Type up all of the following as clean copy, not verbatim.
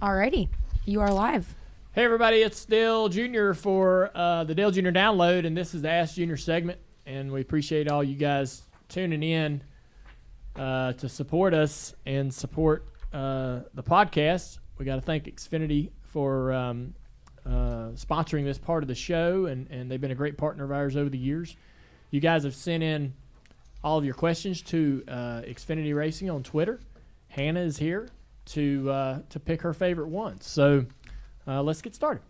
Alrighty, you are live. Hey everybody, it's Dale Jr. for the Dale Jr. Download, and this is the Ask Junior segment, and we appreciate all you guys tuning in to support us and support the podcast. We got to thank Xfinity for sponsoring this part of the show, and they've been a great partner of ours over the years. You guys have sent in all of your questions to Xfinity Racing on Twitter. Hannah is here to pick her favorite one. So let's get started.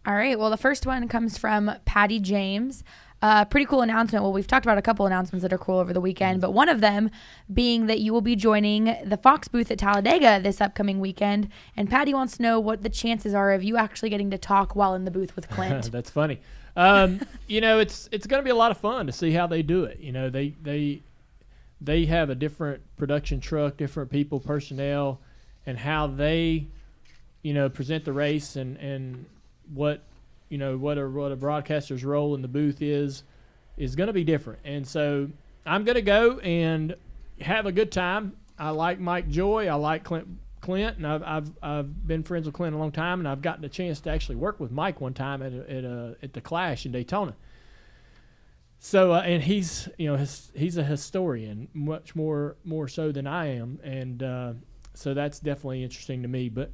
All right. Well, the first one comes from Patty James. Pretty cool announcement. Well, we've talked about a couple announcements that are cool over the weekend, but one of them being that you will be joining the Fox booth at Talladega this upcoming weekend. And Patty wants to know what the chances are of you actually getting to talk while in the booth with Clint. That's funny. It's going to be a lot of fun to see how they do it. You know, they have a different production truck, different people, personnel, and how they present the race and what a broadcaster's role in the booth is going to be different. And so I'm going to go and have a good time. I like Mike Joy. I like Clint, and I've been friends with Clint a long time, and I've gotten a chance to actually work with Mike one time at the Clash in Daytona. So and he's a historian, much more so than I am, and so that's definitely interesting to me. But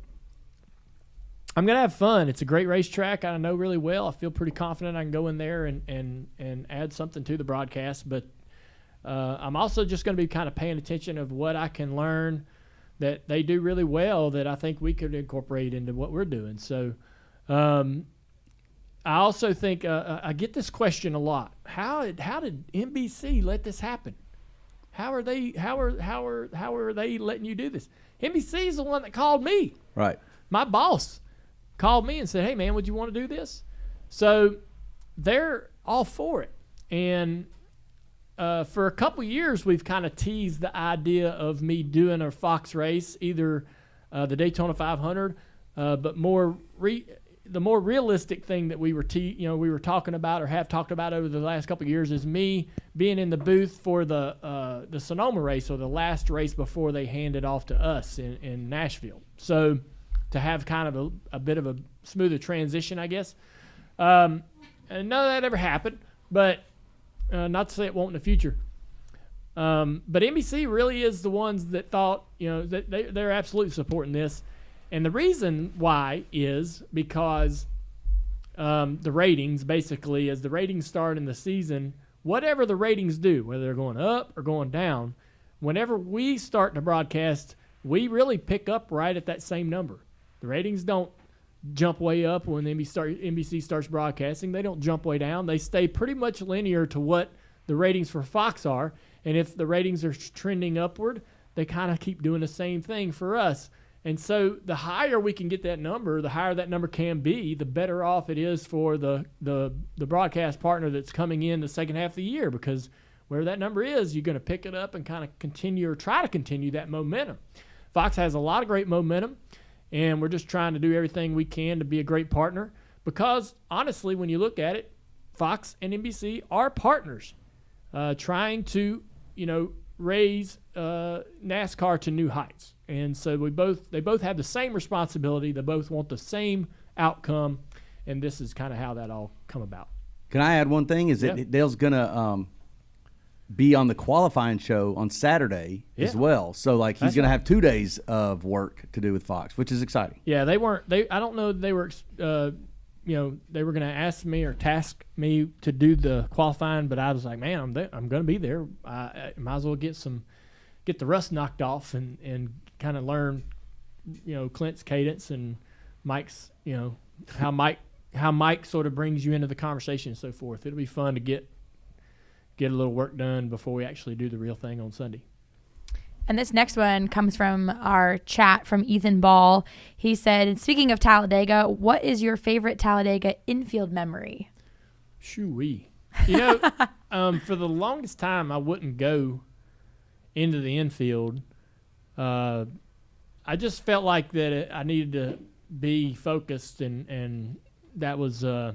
I'm going to have fun. It's a great racetrack. I know really well. I feel pretty confident I can go in there and add something to the broadcast. But I'm also just going to be kind of paying attention of what I can learn that they do really well that I think we could incorporate into what we're doing. So I also think I get this question a lot. How did NBC let this happen? How are they letting you do this? NBC is the one that called me. Right. My boss called me and said, "Hey, man, would you want to do this?" So they're all for it. And for a couple years, we've kind of teased the idea of me doing a Fox race, either the Daytona 500, but the more realistic thing that we were talking about or have talked about over the last couple of years is me being in the booth for the Sonoma race, or the last race before they hand it off to us in Nashville. So to have kind of a bit of a smoother transition, I guess. And none of that ever happened, but not to say it won't in the future. But NBC really is the ones that thought, that they're absolutely supporting this. And the reason why is because the ratings, basically, as the ratings start in the season, whatever the ratings do, whether they're going up or going down, whenever we start to broadcast, we really pick up right at that same number. The ratings don't jump way up when NBC starts broadcasting. They don't jump way down. They stay pretty much linear to what the ratings for Fox are. And if the ratings are trending upward, they kind of keep doing the same thing for us. And so the higher we can get that number, the higher that number can be, the better off it is for the broadcast partner that's coming in the second half of the year, because where that number is, you're going to pick it up and kind of continue or try to continue that momentum. Fox has a lot of great momentum, and we're just trying to do everything we can to be a great partner, because honestly, when you look at it, Fox and NBC are partners trying to, raise NASCAR to new heights. And so they both have the same responsibility. They both want the same outcome, and this is kind of how that all come about. Can I add one thing? Is that Dale's going to be on the qualifying show on Saturday as well. So, he's going to have 2 days of work to do with Fox, which is exciting. Yeah, I don't know they were, they were going to ask me or task me to do the qualifying, but I was like, man, I'm going to be there. I might as well get the rust knocked off and kind of learn, Clint's cadence and Mike's, how Mike sort of brings you into the conversation and so forth. It'll be fun to get a little work done before we actually do the real thing on Sunday. And this next one comes from our chat from Ethan Ball. He said, speaking of Talladega, what is your favorite Talladega infield memory? Shoo-wee. For the longest time, I wouldn't go into the infield. I just felt like that I needed to be focused, and that was, that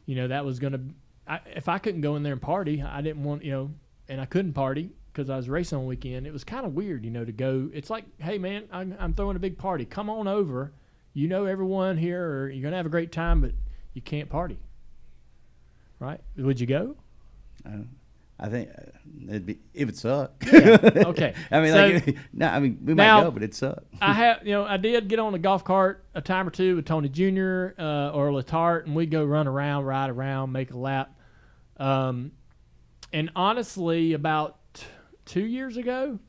was going to – if I couldn't go in there and party, I didn't want, and I couldn't party because I was racing on the weekend. It was kind of weird, to go. It's like, hey, man, I'm throwing a big party. Come on over. You know everyone here, or you're going to have a great time, but you can't party. Right? Would you go? I think it'd be if it sucked. Yeah. Okay. I mean, we might go, but it sucked. I did get on a golf cart a time or two with Tony Jr. Or Letarte, and we'd go ride around, make a lap. And honestly, about 2 years ago,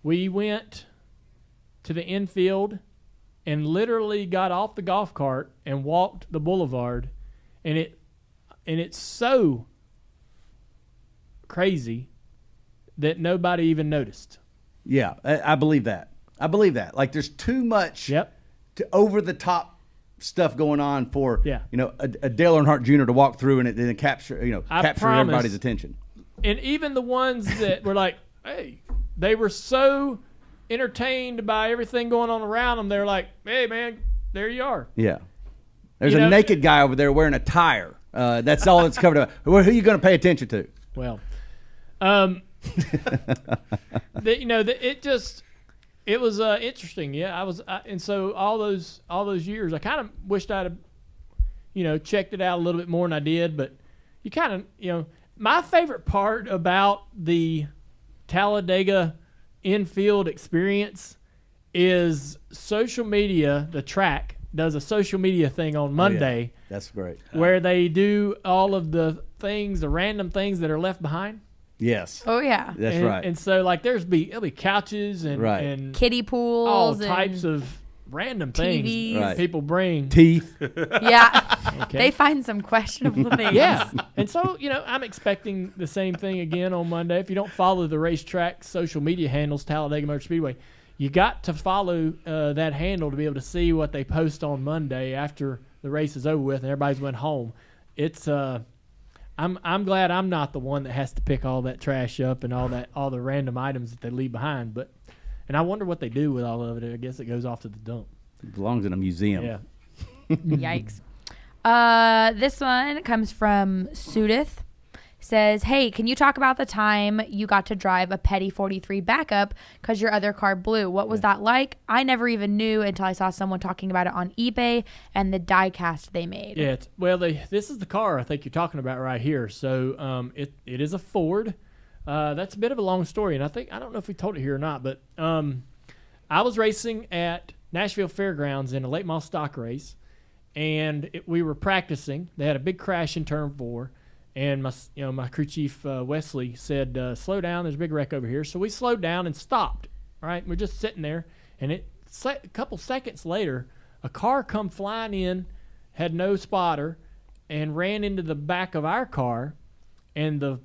we went to the infield and literally got off the golf cart and walked the boulevard, and it's so crazy that nobody even noticed. Yeah, I believe that. Like, there's too much to over the top stuff going on for a Dale Earnhardt Jr. to walk through and it then capture everybody's attention. And even the ones that were like, hey, they were so entertained by everything going on around them. They're like, hey, man, there you are. Yeah. There's a naked guy over there wearing a tire. That's all that's covered up. Who are you going to pay attention to? Well, it was interesting. Yeah, and so all those years, I kind of wished I'd have, checked it out a little bit more than I did. But you kind of, my favorite part about the Talladega infield experience is social media. The track does a social media thing on Monday. Yeah. That's great. Where they do all of the random things that are left behind. Yes. Oh yeah. That's right. And so like there'll be couches and kiddie pools, all types of random TVs. things people bring. Teeth. Yeah. Okay. They find some questionable things. Yeah. And so, I'm expecting the same thing again on Monday. If you don't follow the racetrack social media handles, Talladega Motor Speedway, you got to follow that handle to be able to see what they post on Monday after the race is over with and everybody's went home. It's I'm glad I'm not the one that has to pick all that trash up and all the random items that they leave behind. And I wonder what they do with all of it. I guess it goes off to the dump. It belongs in a museum. Yeah. Yikes. This one comes from Sudith. Says, hey, can you talk about the time you got to drive a Petty 43 backup because your other car blew? What was that like? I never even knew until I saw someone talking about it on eBay and the die cast they made. Yeah, this is the car I think you're talking about right here. So it is a Ford. That's a bit of a long story, and I don't know if we told it here or not, but I was racing at Nashville Fairgrounds in a late model stock race, and we were practicing. They had a big crash in turn 4. And my crew chief Wesley said, "Slow down. There's a big wreck over here." So we slowed down and stopped. Right, we're just sitting there, and a couple seconds later, a car come flying in, had no spotter, and ran into the back of our car, and the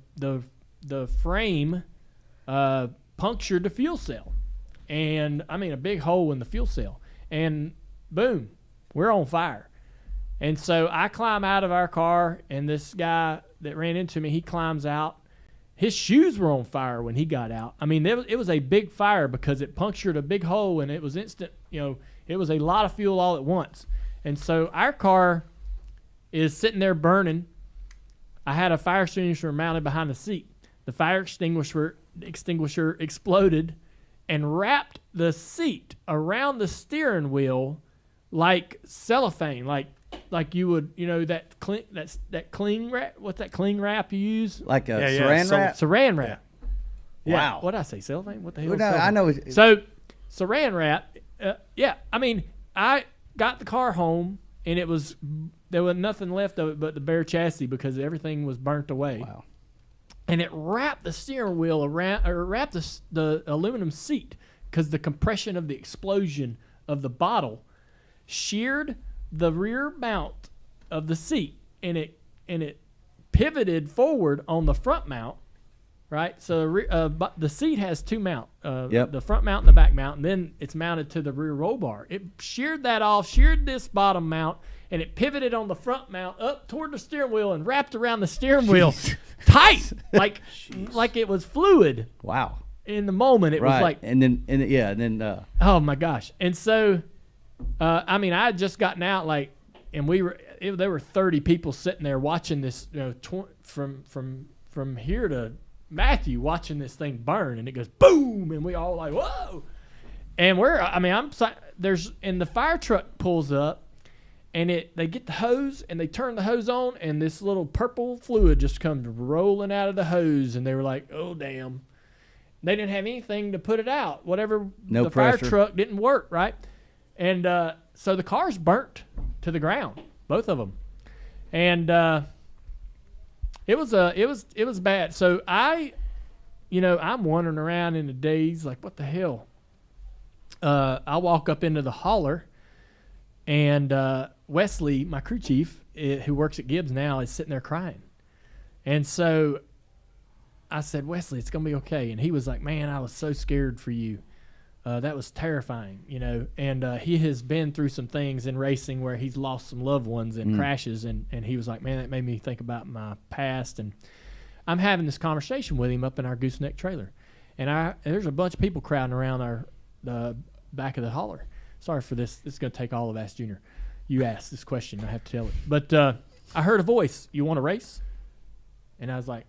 frame punctured the fuel cell, and I mean a big hole in the fuel cell, and boom, we're on fire. And so I climb out of our car, and this guy that ran into me, he climbs out. His shoes were on fire when he got out. I mean, it was a big fire because it punctured a big hole, and it was instant. It was a lot of fuel all at once. And so our car is sitting there burning. I had a fire extinguisher mounted behind the seat. The fire extinguisher exploded and wrapped the seat around the steering wheel like cellophane, like you would, that cling wrap. What's that cling wrap you use? Like a saran wrap? Saran wrap. Yeah. Wow. What did I say? Cellophane? What the hell? Well, no, I know. So saran wrap. I mean, I got the car home and there was nothing left of it but the bare chassis because everything was burnt away. Wow. And it wrapped the steering wheel around, or wrapped the aluminum seat because the compression of the explosion of the bottle sheared the rear mount of the seat, and it pivoted forward on the front mount, right? So the seat has two mount, the front mount and the back mount, and then it's mounted to the rear roll bar. It sheared that off, sheared this bottom mount, and it pivoted on the front mount up toward the steering wheel and wrapped around the steering wheel tight, like it was fluid. Wow. In the moment, it was like, and then oh my gosh. And so I mean, I had just gotten out, and there were 30 people sitting there watching this, from here to Matthew watching this thing burn, and it goes boom, and we all like, whoa. And the fire truck pulls up, and they get the hose, and they turn the hose on, and this little purple fluid just comes rolling out of the hose, and they were like, oh, damn. They didn't have anything to put it out. The fire truck didn't work, right? And so the car's burnt to the ground, both of them. And it was bad. So I'm wandering around in the daze like, what the hell? I walk up into the hauler, and Wesley, my crew chief, who works at Gibbs now, is sitting there crying. And so I said, Wesley, it's going to be okay. And he was like, man, I was so scared for you. That was terrifying, And he has been through some things in racing where he's lost some loved ones in crashes. And he was like, man, that made me think about my past. And I'm having this conversation with him up in our gooseneck trailer. And there's a bunch of people crowding around the back of the hauler. Sorry for this. This is going to take all of Ask Junior. You asked this question. I have to tell it. But I heard a voice. You want to race? And I was like,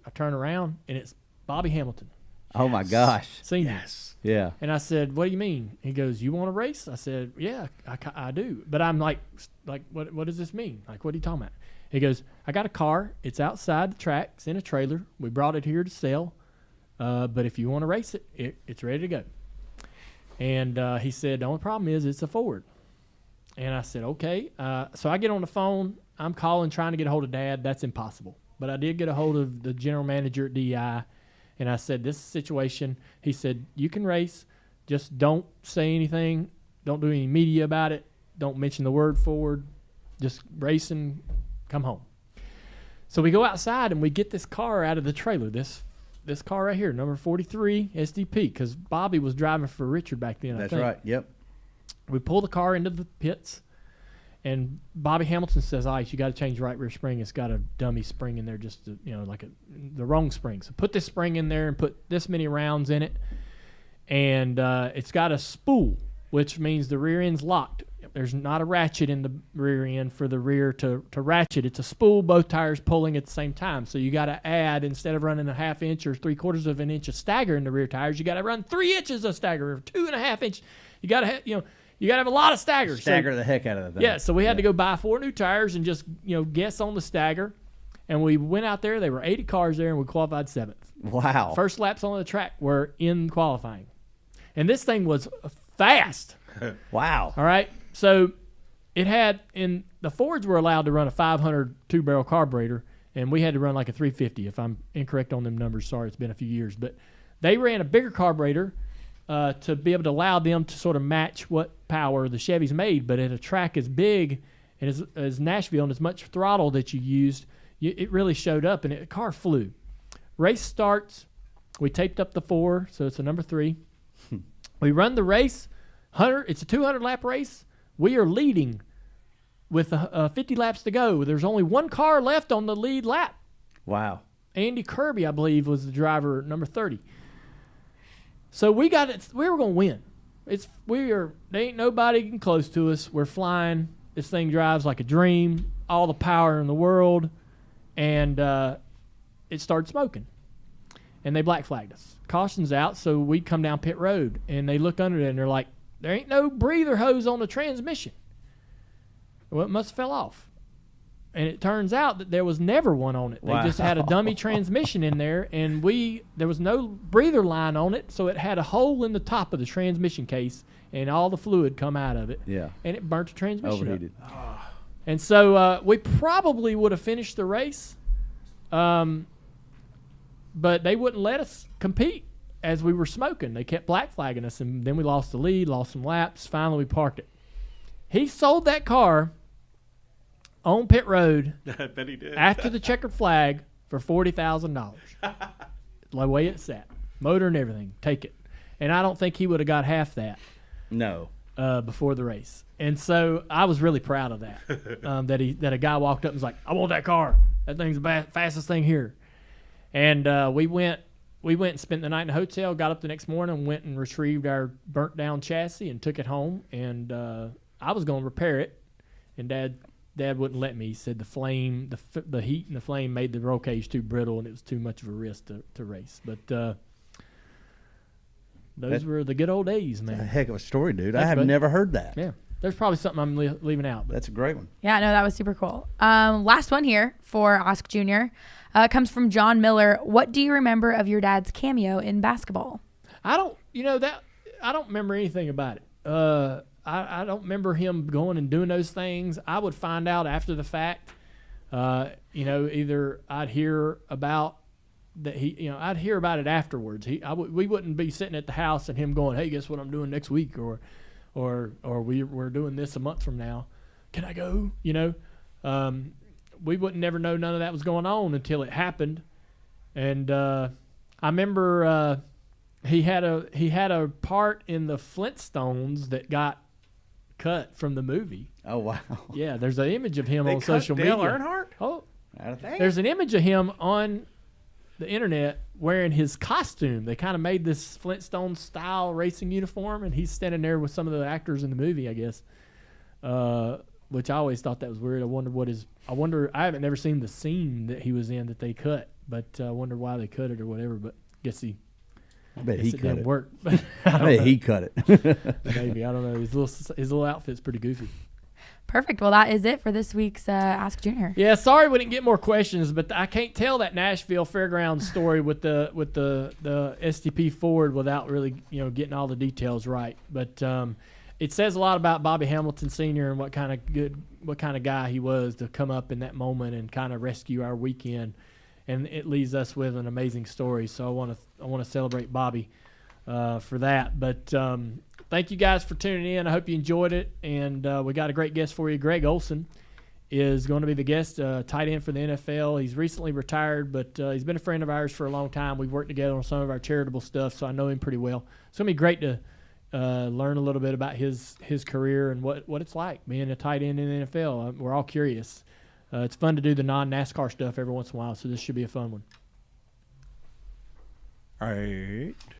I turn around, and it's Bobby Hamilton. Oh, my gosh. Senior. Yes. Yeah. And I said, what do you mean? He goes, you want to race? I said, yeah, I do. But I'm like, what does this mean? Like, what are you talking about? He goes, I got a car. It's outside the track. It's in a trailer. We brought it here to sell. But if you want to race it, it's ready to go. And he said, the only problem is it's a Ford. And I said, okay. So I get on the phone. I'm calling, trying to get a hold of Dad. That's impossible. But I did get a hold of the general manager at DI, and I said, this is the situation. He said, you can race. Just don't say anything. Don't do any media about it. Don't mention the word Ford. Just race and come home. So we go outside, and we get this car out of the trailer, this car right here, number 43 SDP, because Bobby was driving for Richard back then, That's I think. right, yep. We pull the car into the pits, and Bobby Hamilton says, Ice, you got to change the right rear spring. It's got a dummy spring in there, just to, the wrong spring. So put this spring in there and put this many rounds in it. And it's got a spool, which means the rear end's locked. There's not a ratchet in the rear end for the rear to ratchet. It's a spool, both tires pulling at the same time. So you got to add, instead of running a 1/2 inch or 3/4 of an inch of stagger in the rear tires, you got to run 3 inches of stagger, or 2.5 inch. You got to have, you got to have a lot of stagger. Stagger the heck out of the thing. Yeah, so we had to go buy 4 new tires and just, guess on the stagger. And we went out there. There were 80 cars there, and we qualified 7th. Wow. First laps on the track were in qualifying. And this thing was fast. Wow. All right. So it had, the Fords were allowed to run a 500 2-barrel carburetor, and we had to run like a 350. If I'm incorrect on them numbers, sorry, it's been a few years. But they ran a bigger carburetor to be able to allow them to sort of match what power the Chevys made. But at a track as big and as Nashville and as much throttle that you used, it really showed up, and the car flew. Race starts. We taped up the 4, so it's a number 3. We run the race. It's a 200-lap race. We are leading with 50 laps to go. There's only one car left on the lead lap. Wow. Andy Kirby, I believe, was the driver, number 30. So we got it. We were going to win. There ain't nobody getting close to us. We're flying. This thing drives like a dream. All the power in the world. And it started smoking. And they black flagged us. Caution's out, so we come down pit road. And they look under it, and they're like, there ain't no breather hose on the transmission. Well, it must have fell off. And it turns out that there was never one on it. They just had a dummy transmission in there, and there was no breather line on it, so it had a hole in the top of the transmission case, and all the fluid come out of it. Yeah. And it burnt the transmission Overheated. up. And so we probably would have finished the race, but they wouldn't let us compete as we were smoking. They kept black flagging us, and then we lost the lead, lost some laps. Finally, we parked it. He sold that car on pit road I bet he did. after the checkered flag for $40,000. The way it sat. Motor and everything. Take it. And I don't think he would have got half that. No. Before the race. And so I was really proud of that. That a guy walked up and was like, I want that car. That thing's the fastest thing here. And we went and spent the night in a hotel, got up the next morning, went and retrieved our burnt down chassis and took it home. And I was going to repair it. And Dad Dad wouldn't let me. He said the flame, the heat and the flame made the roll cage too brittle, and it was too much of a risk to race. But those were the good old days, man. A heck of a story, dude. Thanks, I have never heard that. Yeah. There's probably something I'm leaving out. But. That's a great one. Yeah, no, that was super cool. Last one here for Ask Junior comes from John Miller. What do you remember of your dad's cameo in basketball? I don't remember anything about it. I don't remember him going and doing those things. I would find out after the fact. Either I'd hear about that I'd hear about it afterwards. We wouldn't be sitting at the house and him going, "Hey, guess what I'm doing next week?" or we're doing this a month from now. Can I go? We wouldn't never know none of that was going on until it happened. And I remember he had a part in the Flintstones that got cut from the movie. Oh wow! Yeah, there's an image of him on social Dale media. Earnhardt? Oh, there's an image of him on the internet wearing his costume. They kind of made this Flintstone style racing uniform, and he's standing there with some of the actors in the movie, I guess. Which I always thought that was weird. I haven't never seen the scene that he was in that they cut, but I wonder why they cut it or whatever. But I bet he it cut didn't it. work. I bet he cut it. Maybe, I don't know. His little outfit's pretty goofy. Perfect. Well, that is it for this week's Ask Junior. Yeah, sorry we didn't get more questions, but I can't tell that Nashville Fairgrounds story with the STP Ford without really getting all the details right. But it says a lot about Bobby Hamilton Sr. and what kind of guy he was to come up in that moment and kind of rescue our weekend, and it leaves us with an amazing story. So I want to celebrate Bobby for that. But thank you guys for tuning in. I hope you enjoyed it. And we got a great guest for you. Greg Olson is going to be the guest, tight end for the NFL. He's recently retired, but he's been a friend of ours for a long time. We've worked together on some of our charitable stuff, so I know him pretty well. It's going to be great to learn a little bit about his career and what it's like being a tight end in the NFL. We're all curious. It's fun to do the non-NASCAR stuff every once in a while, so this should be a fun one. All right.